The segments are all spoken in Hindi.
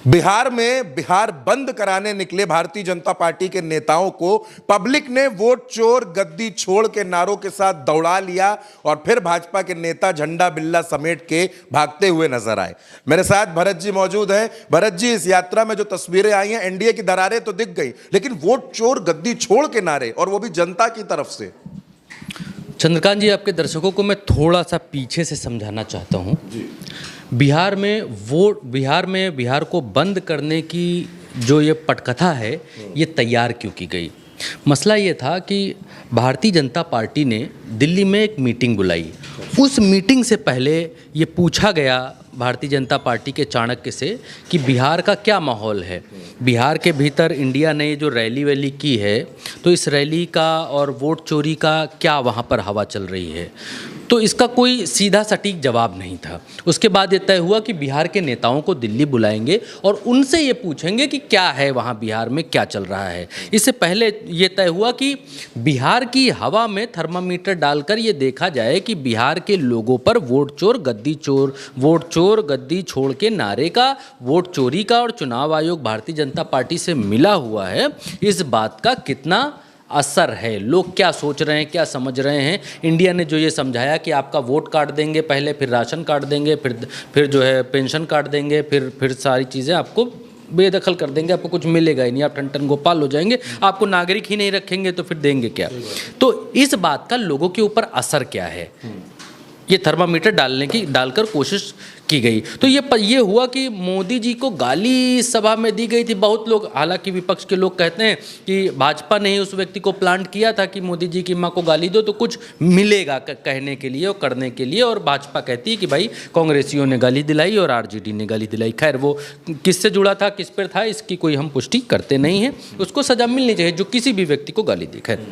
बिहार में बिहार बंद कराने निकले भारतीय जनता पार्टी के नेताओं को पब्लिक ने वोट चोर गद्दी छोड़ के नारों के साथ दौड़ा लिया और फिर भाजपा के नेता झंडा बिल्ला समेट के भागते हुए नजर आए। मेरे साथ भरत जी मौजूद हैं। भरत जी, इस यात्रा में जो तस्वीरें आई हैं, एनडीए की दरारें तो दिख गई, लेकिन वोट चोर गद्दी छोड़ के नारे, और वो भी जनता की तरफ से। चंद्रकांत जी, आपके दर्शकों को मैं थोड़ा सा पीछे से समझाना चाहता हूँ। बिहार में बिहार को बंद करने की जो ये पटकथा है, ये तैयार क्यों की गई? मसला ये था कि भारतीय जनता पार्टी ने दिल्ली में एक मीटिंग बुलाई। उस मीटिंग से पहले ये पूछा गया भारतीय जनता पार्टी के चाणक्य से कि बिहार का क्या माहौल है। बिहार के भीतर इंडिया ने जो रैली वैली की है, तो इस रैली का और वोट चोरी का क्या वहाँ पर हवा चल रही है? तो इसका कोई सीधा सटीक जवाब नहीं था। उसके बाद ये तय हुआ कि बिहार के नेताओं को दिल्ली बुलाएंगे और उनसे ये पूछेंगे कि क्या है वहाँ बिहार में, क्या चल रहा है। इससे पहले ये तय हुआ कि बिहार की हवा में थर्मामीटर डालकर ये देखा जाए कि बिहार के लोगों पर वोट चोर गद्दी छोड़ के नारे का, वोट चोरी का और चुनाव आयोग भारतीय जनता पार्टी से मिला हुआ है, इस बात का कितना असर है, लोग क्या सोच रहे हैं, क्या समझ रहे हैं। इंडिया ने जो ये समझाया कि आपका वोट काट देंगे पहले, फिर राशन काट देंगे, फिर जो है पेंशन काट देंगे, फिर सारी चीज़ें आपको बेदखल कर देंगे, आपको कुछ मिलेगा ही नहीं, आप ठन गोपाल हो जाएंगे, आपको नागरिक ही नहीं रखेंगे, तो फिर देंगे क्या? तो इस बात का लोगों के ऊपर असर क्या है, ये थर्मामीटर डालकर कोशिश की गई। तो ये हुआ कि मोदी जी को गाली सभा में दी गई थी। बहुत लोग, हालांकि विपक्ष के लोग कहते हैं कि भाजपा ने ही उस व्यक्ति को प्लांट किया था कि मोदी जी की मां को गाली दो तो कुछ मिलेगा कहने के लिए और करने के लिए, और भाजपा कहती है कि भाई कांग्रेसियों ने गाली दिलाई और आरजेडी ने गाली दिलाई। खैर, वो किससे जुड़ा था, किस पर था, इसकी कोई हम पुष्टि करते नहीं हैं। उसको सजा मिलनी चाहिए जो किसी भी व्यक्ति को गाली दी। खैर,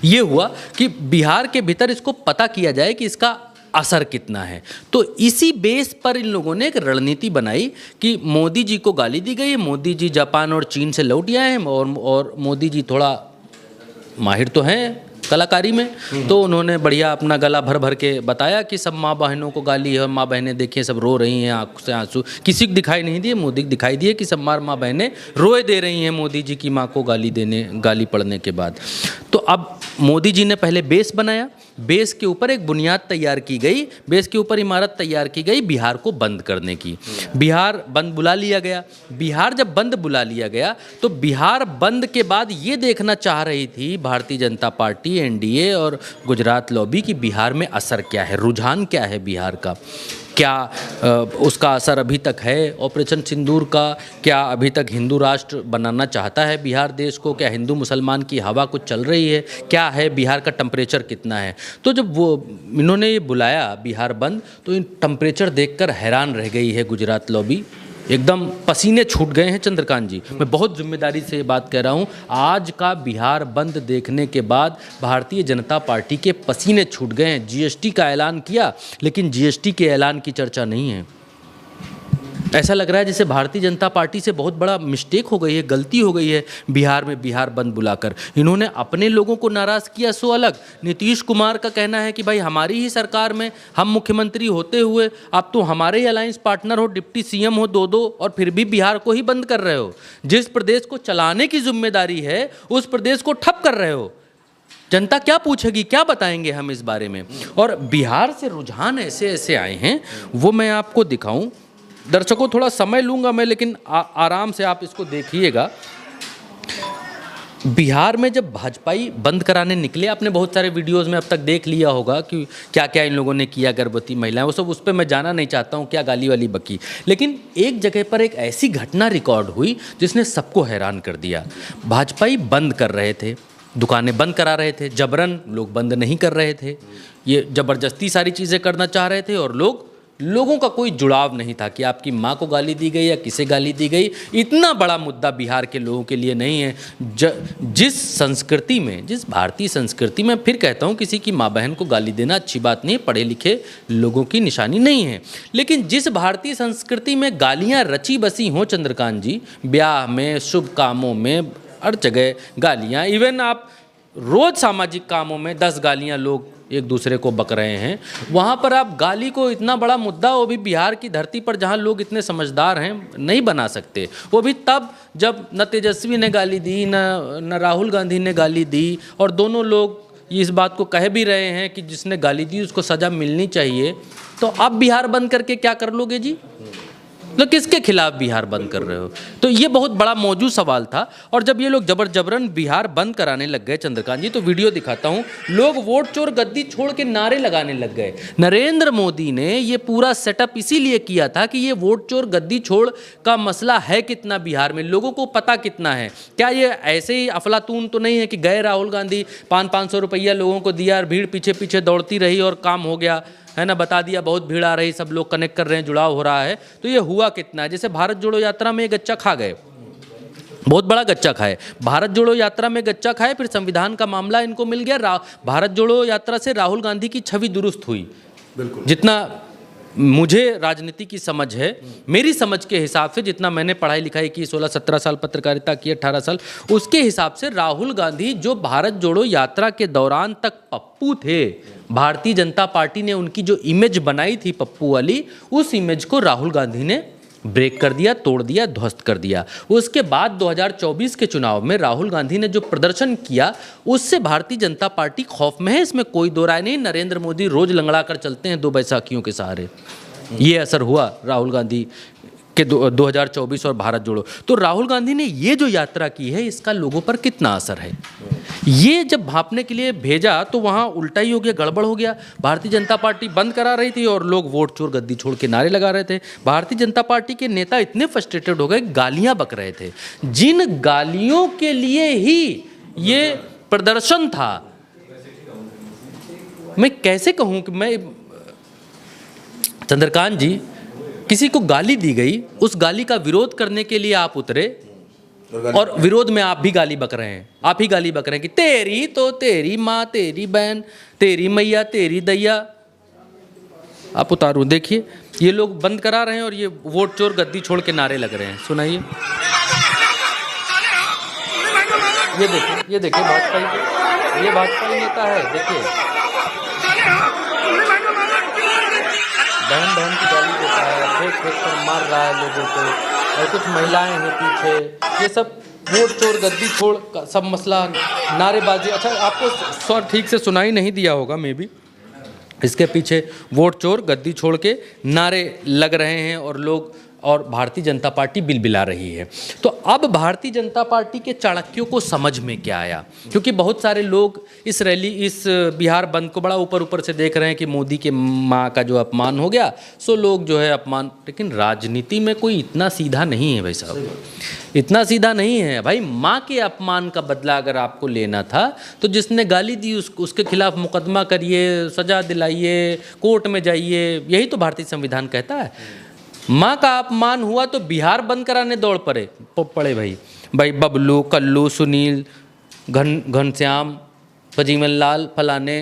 ये हुआ कि बिहार के भीतर इसको पता किया जाए कि इसका असर कितना है। तो इसी बेस पर इन लोगों ने एक रणनीति बनाई कि मोदी जी को गाली दी गई। मोदी जी जापान और चीन से लौट आए हैं और मोदी जी थोड़ा माहिर तो हैं कलाकारी में, तो उन्होंने बढ़िया अपना गला भर भर के बताया कि सब माँ बहनों को गाली है, माँ बहनें देखिए सब रो रही हैं, आँख से आंसू, किसी को दिखाई नहीं दिए, मोदी को दिखाई दिए कि सब माँ बहनें रोए दे रही हैं मोदी जी की माँ को गाली पड़ने के बाद। तो अब मोदी जी ने पहले बेस बनाया, बेस के ऊपर एक बुनियाद तैयार की गई, बेस के ऊपर इमारत तैयार की गई बिहार को बंद करने की। बिहार बंद बुला लिया गया। बिहार जब बंद बुला लिया गया तो बिहार बंद के बाद ये देखना चाह रही थी भारतीय जनता पार्टी, एनडीए और गुजरात लॉबी कि बिहार में असर क्या है, रुझान क्या है बिहार का, क्या उसका असर अभी तक है ऑपरेशन सिंदूर का, क्या अभी तक हिंदू राष्ट्र बनाना चाहता है बिहार देश को, क्या हिंदू मुसलमान की हवा कुछ चल रही है, क्या है बिहार का टेम्परेचर कितना है। तो जब इन्होंने ये बुलाया बिहार बंद, तो इन टेम्परेचर देखकर हैरान रह गई है गुजरात लॉबी, एकदम पसीने छूट गए हैं। चंद्रकांत जी, मैं बहुत जिम्मेदारी से ये बात कह रहा हूँ, आज का बिहार बंद देखने के बाद भारतीय जनता पार्टी के पसीने छूट गए हैं। जीएसटी का ऐलान किया, लेकिन जीएसटी के ऐलान की चर्चा नहीं है। ऐसा लग रहा है जैसे भारतीय जनता पार्टी से बहुत बड़ा मिस्टेक हो गई है, गलती हो गई है बिहार में बिहार बंद बुलाकर। इन्होंने अपने लोगों को नाराज़ किया सो अलग। नीतीश कुमार का कहना है कि भाई हमारी ही सरकार में हम मुख्यमंत्री होते हुए आप तो हमारे ही अलायंस पार्टनर हो, डिप्टी सीएम हो दो और फिर भी बिहार को ही बंद कर रहे हो। जिस प्रदेश को चलाने की जिम्मेदारी है उस प्रदेश को ठप कर रहे हो। जनता क्या पूछेगी, क्या बताएंगे हम इस बारे में? और बिहार से रुझान ऐसे आए हैं, वो मैं आपको दिखाऊं। दर्शकों, थोड़ा समय लूंगा मैं, लेकिन आराम से आप इसको देखिएगा। बिहार में जब भाजपाई बंद कराने निकले, आपने बहुत सारे वीडियोस में अब तक देख लिया होगा कि क्या क्या इन लोगों ने किया, गर्भवती महिलाएं, वो सब, उस पर मैं जाना नहीं चाहता हूँ, क्या गाली वाली बकी। लेकिन एक जगह पर एक ऐसी घटना रिकॉर्ड हुई जिसने सबको हैरान कर दिया। भाजपाई बंद कर रहे थे, दुकानें बंद करा रहे थे, जबरन लोग बंद नहीं कर रहे थे, ये ज़बरदस्ती सारी चीज़ें करना चाह रहे थे, और लोगों का कोई जुड़ाव नहीं था कि आपकी माँ को गाली दी गई या किसे गाली दी गई। इतना बड़ा मुद्दा बिहार के लोगों के लिए नहीं है। जिस संस्कृति में, जिस भारतीय संस्कृति में, फिर कहता हूँ, किसी की माँ बहन को गाली देना अच्छी बात नहीं है, पढ़े लिखे लोगों की निशानी नहीं है, लेकिन जिस भारतीय संस्कृति में गालियाँ रची बसी हों चंद्रकांत जी, ब्याह में, शुभ कामों में, हर जगह गालियाँ, इवन आप रोज़ सामाजिक कामों में 10 गालियाँ लोग एक दूसरे को बक रहे हैं, वहाँ पर आप गाली को इतना बड़ा मुद्दा, वो भी बिहार की धरती पर जहाँ लोग इतने समझदार हैं, नहीं बना सकते। वो भी तब जब न तेजस्वी ने गाली दी, न राहुल गांधी ने गाली दी, और दोनों लोग इस बात को कह भी रहे हैं कि जिसने गाली दी उसको सज़ा मिलनी चाहिए। तो अब बिहार बंद करके क्या कर लोगे जी? तो किसके खिलाफ बिहार बंद कर रहे हो? तो ये बहुत बड़ा मौजूद सवाल था। और जब ये लोग जबरन बिहार बंद कराने लग गए चंद्रकांत जी, तो वीडियो दिखाता हूँ, लोग वोट चोर गद्दी छोड़ के नारे लगाने लग गए। नरेंद्र मोदी ने ये पूरा सेटअप इसीलिए किया था कि ये वोट चोर गद्दी छोड़ का मसला है कितना बिहार में, लोगों को पता कितना है। क्या ये ऐसे ही अफलातून तो नहीं है कि गए राहुल गांधी 500-500 रुपया लोगों को दिया और भीड़ पीछे पीछे दौड़ती रही और काम हो गया, है ना, बता दिया बहुत भीड़ आ रही, सब लोग कनेक्ट कर रहे हैं, जुड़ाव हो रहा है। तो ये हुआ कितना है? जैसे भारत जोड़ो यात्रा में गच्चा खा गए, बहुत बड़ा गच्चा खाए। भारत जोड़ो यात्रा में गच्चा खाए, फिर संविधान का मामला इनको मिल गया। भारत जोड़ो यात्रा से राहुल गांधी की छवि दुरुस्त हुई। बिल्कुल, जितना मुझे राजनीति की समझ है, मेरी समझ के हिसाब से, जितना मैंने पढ़ाई लिखाई की, 16-17 साल पत्रकारिता की, 18 साल, उसके हिसाब से राहुल गांधी जो भारत जोड़ो यात्रा के दौरान तक पप्पू थे, भारतीय जनता पार्टी ने उनकी जो इमेज बनाई थी पप्पू वाली, उस इमेज को राहुल गांधी ने ब्रेक कर दिया, तोड़ दिया, ध्वस्त कर दिया। उसके बाद 2024 के चुनाव में राहुल गांधी ने जो प्रदर्शन किया, उससे भारतीय जनता पार्टी खौफ में है, इसमें कोई दो राय नहीं। नरेंद्र मोदी रोज लंगड़ा कर चलते हैं 2 बैसाखियों के सहारे। ये असर हुआ राहुल गांधी के 2024 और भारत जोड़ो। तो राहुल गांधी ने ये जो यात्रा की है, इसका लोगों पर कितना असर है? ये जब भांपने के लिए भेजा तो वहाँ उल्टा ही हो गया, गड़बड़ हो गया। भारतीय जनता पार्टी बंद करा रही थी और लोग वोट चोर गद्दी छोड़ के नारे लगा रहे थे। भारतीय जनता पार्टी के नेता इतने फ्रस्ट्रेटेड हो गए, गालियां बक रहे थे, जिन गालियों के लिए ही ये प्रदर्शन था। मैं कैसे कहूँ कि मैं, चंद्रकांत जी, किसी को गाली दी गई, उस गाली का विरोध करने के लिए आप उतरे और विरोध में आप भी गाली बक रहे हैं। आप ही गाली बक रहे हैं कि तेरी तो तेरी माँ, तेरी बहन, तेरी मैया, तेरी दैया। आप उतारू, देखिए ये लोग बंद करा रहे हैं और ये वोट चोर गद्दी छोड़ के नारे लग रहे हैं। सुनाइए, ये देखिए भाजपा, ये भाजपा नेता है, देखिए बहन बहन की गाली देता है, फेंक फेंक कर मार रहा है लोगों को, और कुछ महिलाएं हैं पीछे। ये सब वोट चोर गद्दी छोड़ का सब मसला, नारेबाजी। अच्छा, आपको स्वर ठीक से सुनाई नहीं दिया होगा, मे बी इसके पीछे वोट चोर गद्दी छोड़ के नारे लग रहे हैं और लोग, और भारतीय जनता पार्टी बिलबिला रही है। तो अब भारतीय जनता पार्टी के चाणक्यों को समझ में क्या आया? क्योंकि बहुत सारे लोग इस रैली, इस बिहार बंद को बड़ा ऊपर से देख रहे हैं कि मोदी के माँ का जो अपमान हो गया, सो लोग जो है अपमान। लेकिन राजनीति में कोई इतना सीधा नहीं है भाई साहब, इतना सीधा नहीं है भाई। माँ के अपमान का बदला अगर आपको लेना था तो जिसने गाली दी उसके खिलाफ मुकदमा करिए, सजा दिलाइए, कोर्ट में जाइए, यही तो भारतीय संविधान कहता है। माँ का अपमान हुआ तो बिहार बंद कराने दौड़ पड़े भाई बबलू, कल्लू, सुनील, घनश्याम, फजीमल लाल, फलाने,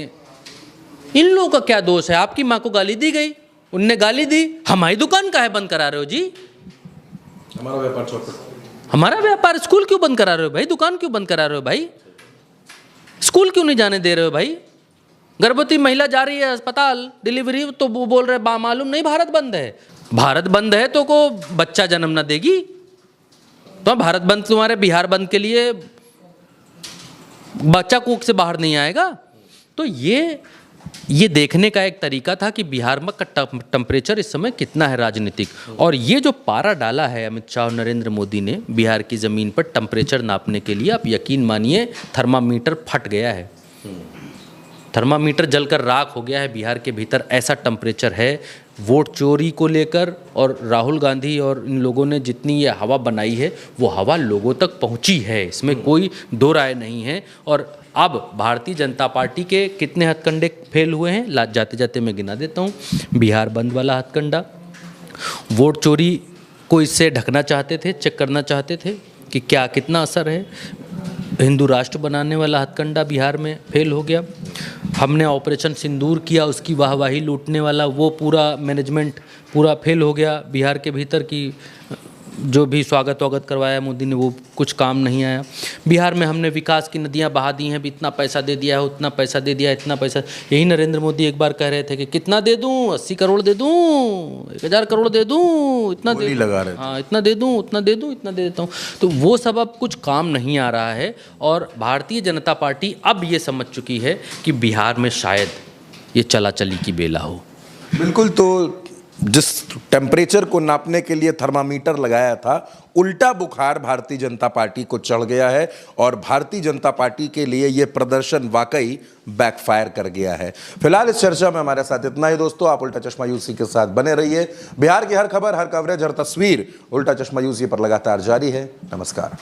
इन लोगों का क्या दोष है? आपकी माँ को गाली दी गई, उनने गाली दी, हमारी दुकान काहे बंद करा रहे हो जी? हमारा व्यापार चौपट, हमारा व्यापार, स्कूल क्यों बंद करा रहे हो भाई? दुकान क्यों बंद करा रहे हो भाई? स्कूल क्यों नहीं जाने दे रहे हो भाई? गर्भवती महिला जा रही है अस्पताल, डिलीवरी, तो वो बोल रहे मालूम नहीं भारत बंद है। भारत बंद है तो को बच्चा जन्म ना देगी? तो भारत बंद, तुम्हारे बिहार बंद के लिए बच्चा कूक से बाहर नहीं आएगा। तो ये देखने का एक तरीका था कि बिहार में का टेम्परेचर इस समय कितना है राजनीतिक। और ये जो पारा डाला है अमित शाह और नरेंद्र मोदी ने बिहार की ज़मीन पर टेम्परेचर नापने के लिए, आप यकीन मानिए थर्मामीटर फट गया है, थर्मामीटर जलकर राख हो गया है बिहार के भीतर। ऐसा टेम्परेचर है वोट चोरी को लेकर। और राहुल गांधी और इन लोगों ने जितनी ये हवा बनाई है, वो हवा लोगों तक पहुंची है, इसमें कोई दो राय नहीं है। और अब भारतीय जनता पार्टी के कितने हथकंडे फेल हुए हैं, जाते जाते मैं गिना देता हूँ। बिहार बंद वाला हथकंडा, वोट चोरी को इससे ढकना चाहते थे, चेक करना चाहते थे कि क्या कितना असर है। हिंदू राष्ट्र बनाने वाला हथकंडा बिहार में फेल हो गया। हमने ऑपरेशन सिंदूर किया, उसकी वाहवाही लूटने वाला वो पूरा मैनेजमेंट पूरा फेल हो गया बिहार के भीतर की। जो भी स्वागत करवाया मोदी ने, वो कुछ काम नहीं आया। बिहार में हमने विकास की नदियां बहा दी हैं, भी इतना पैसा दे दिया है, उतना पैसा दे दिया है, इतना पैसा। यही नरेंद्र मोदी एक बार कह रहे थे कि कितना दे दूं, 80 करोड़ दे दूं, 1000 करोड़ दे दूं, इतना दे लगा रहे थे। हाँ, इतना दे दूं, उतना दे दूं, इतना दे देता हूँ। तो वो सब अब कुछ काम नहीं आ रहा है। और भारतीय जनता पार्टी अब ये समझ चुकी है कि बिहार में शायद ये चला चली की बेला हो। बिल्कुल। तो जिस टेम्परेचर को नापने के लिए थर्मामीटर लगाया था, उल्टा बुखार भारतीय जनता पार्टी को चढ़ गया है और भारतीय जनता पार्टी के लिए यह प्रदर्शन वाकई बैकफायर कर गया है। फिलहाल इस चर्चा में हमारे साथ इतना ही दोस्तों। आप उल्टा चश्मा यूसी के साथ बने रहिए। बिहार की हर खबर, हर कवरेज, हर तस्वीर उल्टा चश्मा यूसी पर लगातार जारी है। नमस्कार।